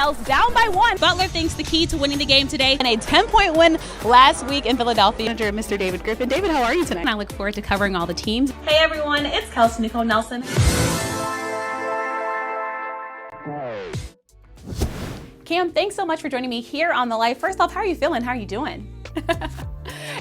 Pels down by 1. Butler thinks the key to winning the game today and a 10-point win last week in Philadelphia. Manager Mr. David Griffin. David, how are you tonight? I look forward to covering all the teams. Hey everyone, it's Kelsey Nicole Nelson. Cam, thanks so much for joining me here on The Life. First off, how are you feeling? How are you doing?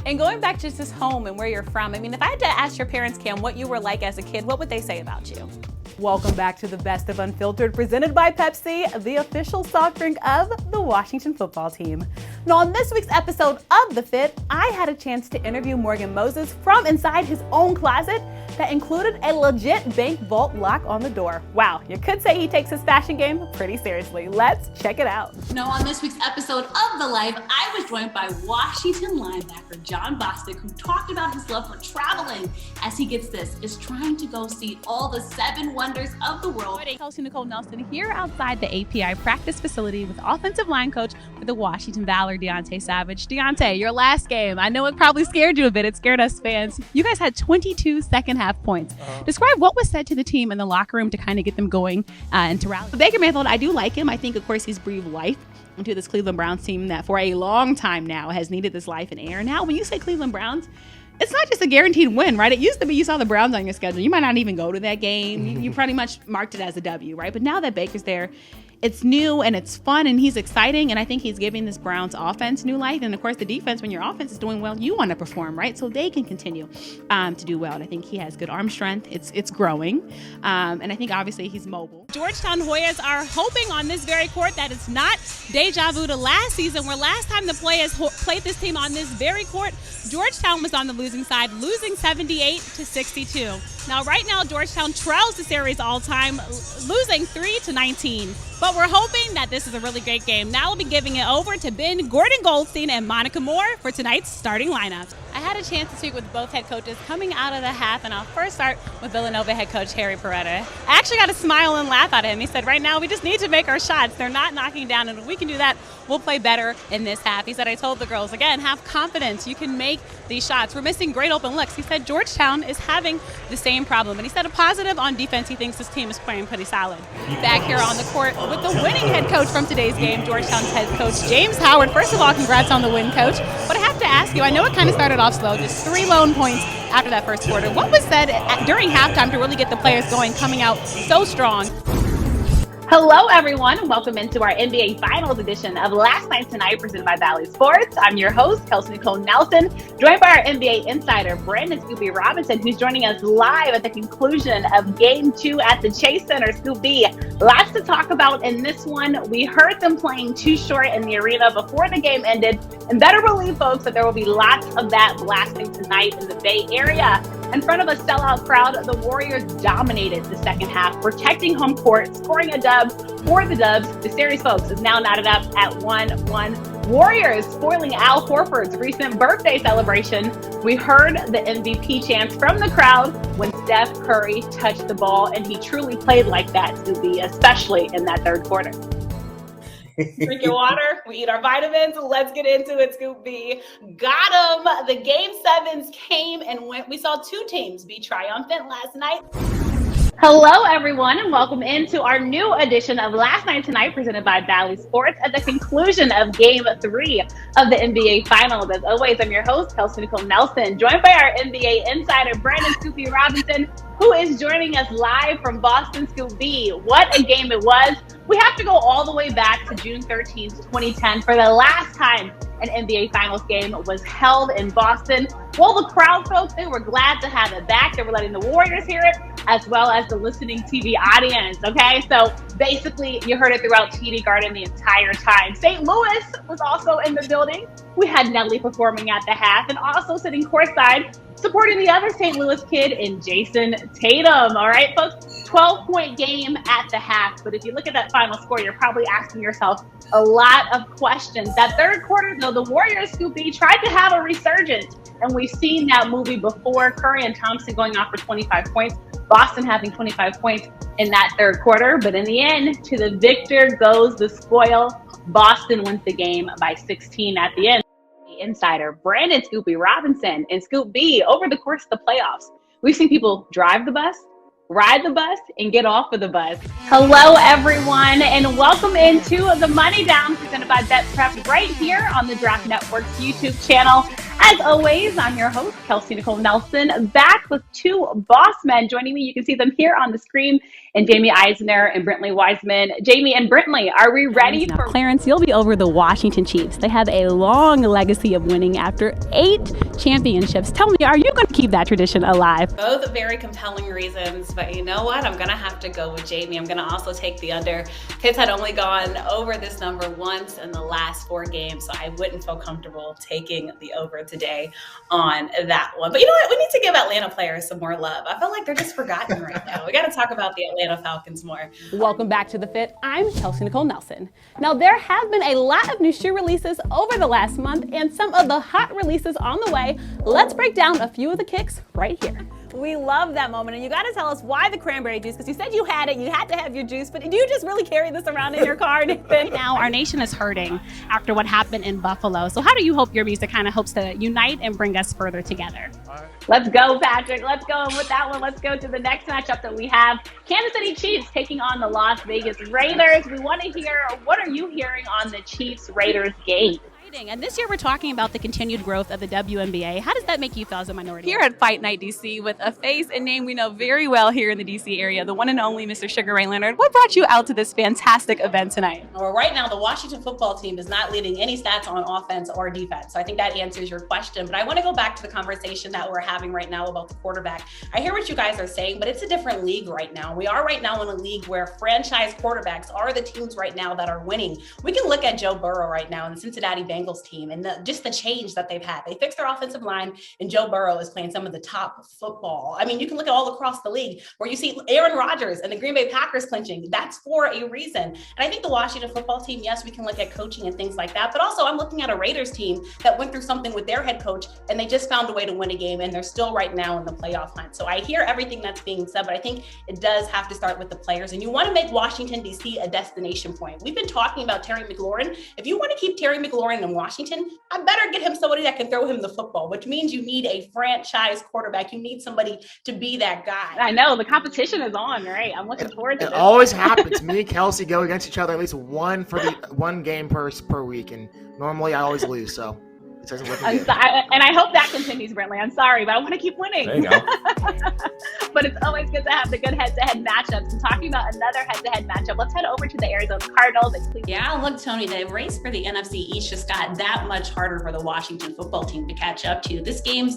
And going back to just home and where you're from, I mean, if I had to ask your parents, Cam, what you were like as a kid, what would they say about you? Welcome back to the Best of Unfiltered, presented by Pepsi, the official soft drink of the Washington football team. Now, on this week's episode of The Fit, I had a chance to interview Morgan Moses from inside his own closet that included a legit bank vault lock on the door. Wow, you could say he takes his fashion game pretty seriously. Let's check it out. Now, on this week's episode of The Life, I was joined by Washington linebacker Jon Bostic, who talked about his love for traveling as he gets this, is trying to go see all the 7 wonders of the world. Kelsey Nicole Nelson here outside the API practice facility with offensive line coach for the Washington Valor, Deontay Savage. Deontay, your last game, I know it probably scared you a bit. It scared us fans. You guys had 22 second half points. Describe what was said to the team in the locker room to kind of get them going and to rally. Baker Mayfield, I do like him. I think, of course, he's breathed life into this Cleveland Browns team that for a long time now has needed this life and air. Now, when you say Cleveland Browns, it's not just a guaranteed win, right? It used to be you saw the Browns on your schedule. You might not even go to that game. You pretty much marked it as a W, right? But now that Baker's there, it's new and it's fun and he's exciting. And I think he's giving this Browns offense new life. And of course, the defense, when your offense is doing well, you want to perform, right? So they can continue to do well. And I think he has good arm strength. It's growing. And I think obviously he's mobile. Georgetown Hoyas are hoping on this very court that it's not deja vu to last season, where last time the players played this team on this very court, Georgetown was on the losing side, losing 78-62. Now, right now, Georgetown trails the series all time, losing 3-19. But we're hoping that this is a really great game. Now we'll be giving it over to Ben Gordon Goldstein and Monica Moore for tonight's starting lineups. I had a chance to speak with both head coaches coming out of the half, and I'll first start with Villanova head coach Harry Perretta. I actually got a smile and laugh out of him. He said, right now we just need to make our shots. They're not knocking down, and if we can do that, we'll play better in this half. He said, I told the girls, again, have confidence. You can make these shots. We're missing great open looks. He said Georgetown is having the same problem, and he said a positive on defense. He thinks this team is playing pretty solid. Back here on the court with the winning head coach from today's game, Georgetown's head coach James Howard. First of all, congrats on the win, coach. But I have to ask you, I know it kind of started off slow, just 3 lone points after that first quarter. What was said during halftime to really get the players going, coming out so strong? Hello, everyone, and welcome into our NBA Finals edition of Last Night Tonight, presented by Valley Sports. I'm your host, Kelsey Nicole Nelson, joined by our NBA insider, Brandon Scoopy Robinson, who's joining us live at the conclusion of Game 2 at the Chase Center. Scoop B, lots to talk about in this one. We heard them playing too short in the arena before the game ended, and better believe, folks, that there will be lots of that blasting tonight in the Bay Area. In front of a sellout crowd, the Warriors dominated the second half, protecting home court, scoring a dub for the Dubs. The series, folks, is now knotted up at 1-1. Warriors spoiling Al Horford's recent birthday celebration. We heard the MVP chants from the crowd when Steph Curry touched the ball, and he truly played like that, Scooby, especially in that third quarter. Drink your water. We eat our vitamins. Let's get into it, Scoop B. Got them. The Game 7s came and went. We saw 2 teams be triumphant last night. Hello, everyone, and welcome into our new edition of Last Night Tonight, presented by Valley Sports, at the conclusion of Game 3 of the NBA Finals. As always, I'm your host, Kelsey Nicole Nelson, joined by our NBA insider, Brandon Scoopy Robinson, who is joining us live from Boston. Scoop B, what a game it was. We have to go all the way back to June 13th, 2010 for the last time an NBA Finals game was held in Boston. Well, the crowd, folks, they were glad to have it back. They were letting the Warriors hear it, as well as the listening TV audience, okay? So basically, you heard it throughout TD Garden the entire time. St. Louis was also in the building. We had Nelly performing at the half, and also sitting courtside, supporting the other St. Louis kid in Jason Tatum. All right, folks, 12-point game at the half. But if you look at that final score, you're probably asking yourself a lot of questions. That third quarter, though, the Warriors, Scoopy, tried to have a resurgence. And we've seen that movie before. Curry and Thompson going off for 25 points. Boston having 25 points in that third quarter. But in the end, to the victor goes the spoil. Boston wins the game by 16 at the end. Insider Brandon Scoopy Robinson and Scoop B, over the course of the playoffs, we've seen people drive the bus, ride the bus and get off of the bus. Hello, everyone, and welcome into the Money Down presented by Bet Prep right here on the Draft Network's YouTube channel. As always, I'm your host, Kelsey Nicole Nelson, back with two boss men joining me. You can see them here on the screen, and Jamie Eisner and Brentley Wiseman. Jamie and Brentley, are we ready for... Clarence, you'll be over the Washington Chiefs. They have a long legacy of winning after 8 championships. Tell me, are you going to keep that tradition alive? Both very compelling reasons, but you know what? I'm going to have to go with Jamie. I'm going to also take the under. Kids had only gone over this number once in the last 4 games, so I wouldn't feel comfortable taking the over today on that one. But you know what? We need to give Atlanta players some more love. I feel like they're just forgotten right now. We got to talk about the Atlanta Falcons more. Welcome back to The Fit. I'm Kelsey Nicole Nelson. Now, there have been a lot of new shoe releases over the last month and some of the hot releases on the way. Let's break down a few of the kicks right here. We love that moment, and you got to tell us why the cranberry juice, because you said you had it, you had to have your juice, but do you just really carry this around in your car, Nathan? Now, our nation is hurting after what happened in Buffalo, so how do you hope your music kind of hopes to unite and bring us further together? Let's go, Patrick. Let's go. And with that one, let's go to the next matchup that we have. Kansas City Chiefs taking on the Las Vegas Raiders. We want to hear, what are you hearing on the Chiefs-Raiders game? And this year we're talking about the continued growth of the WNBA. How does that make you feel as a minority? Here at Fight Night DC with a face and name we know very well here in the DC area, the one and only Mr. Sugar Ray Leonard. What brought you out to this fantastic event tonight? Well, right now, the Washington football team is not leading any stats on offense or defense. So I think that answers your question. But I want to go back to the conversation that we're having right now about the quarterback. I hear what you guys are saying, but it's a different league right now. We are right now in a league where franchise quarterbacks are the teams right now that are winning. We can look at Joe Burrow right now in the Cincinnati Bengals team and just the change that they've had. They fixed their offensive line, and Joe Burrow is playing some of the top football. I mean, you can look at all across the league where you see Aaron Rodgers and the Green Bay Packers clinching. That's for a reason. And I think the Washington football team, yes, we can look at coaching and things like that, but also I'm looking at a Raiders team that went through something with their head coach, and they just found a way to win a game, and they're still right now in the playoff hunt. So I hear everything that's being said, but I think it does have to start with the players, and you want to make Washington, D.C. a destination point. We've been talking about Terry McLaurin. If you want to keep Terry McLaurin in Washington, I better get him somebody that can throw him the football, which means you need a franchise quarterback. You need somebody to be that guy. I know, the competition is on, right? I'm looking forward to it. It always happens. Me and Kelsey go against each other at least one game per week, and normally I always lose, so it doesn't look good. And I hope that continues, Brentley. I'm sorry, but I want to keep winning. There you go. But it's always good to have the good head-to-head matchups. And talking about another head-to-head matchup, let's head over to the Arizona Cardinals and Cleveland. Yeah, look, Tony, the race for the NFC East just got that much harder for the Washington football team to catch up to. This game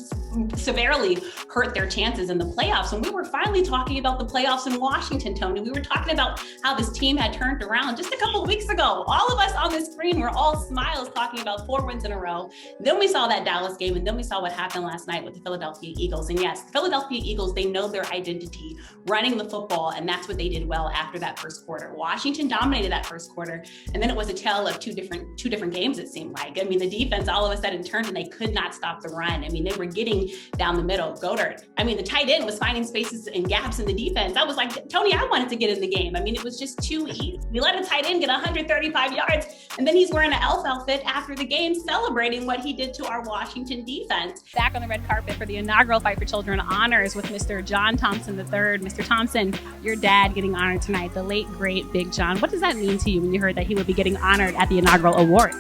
severely hurt their chances in the playoffs. And we were finally talking about the playoffs in Washington, Tony. We were talking about how this team had turned around just a couple of weeks ago. All of us on the screen were all smiles talking about 4 wins in a row. Then we saw that Dallas game, and then we saw what happened last night with the Philadelphia Eagles. And yes, the Philadelphia Eagles, they know their identity, running the football, and that's what they did well after that first quarter. Washington dominated that first quarter, and then it was a tale of two different games, it seemed like. I mean, the defense all of a sudden turned, and they could not stop the run. I mean, they were getting down the middle. Goddard, I mean, the tight end was finding spaces and gaps in the defense. I was like, Tony, I wanted to get in the game. I mean, it was just too easy. We let a tight end get 135 yards, and then he's wearing an elf outfit after the game, celebrating what he did to our Washington defense. Back on the red carpet for the inaugural Fight for Children honors with Mr. John Thompson III. Mr. Thompson, your dad getting honored tonight, the late, great Big John. What does that mean to you when you heard that he would be getting honored at the inaugural awards?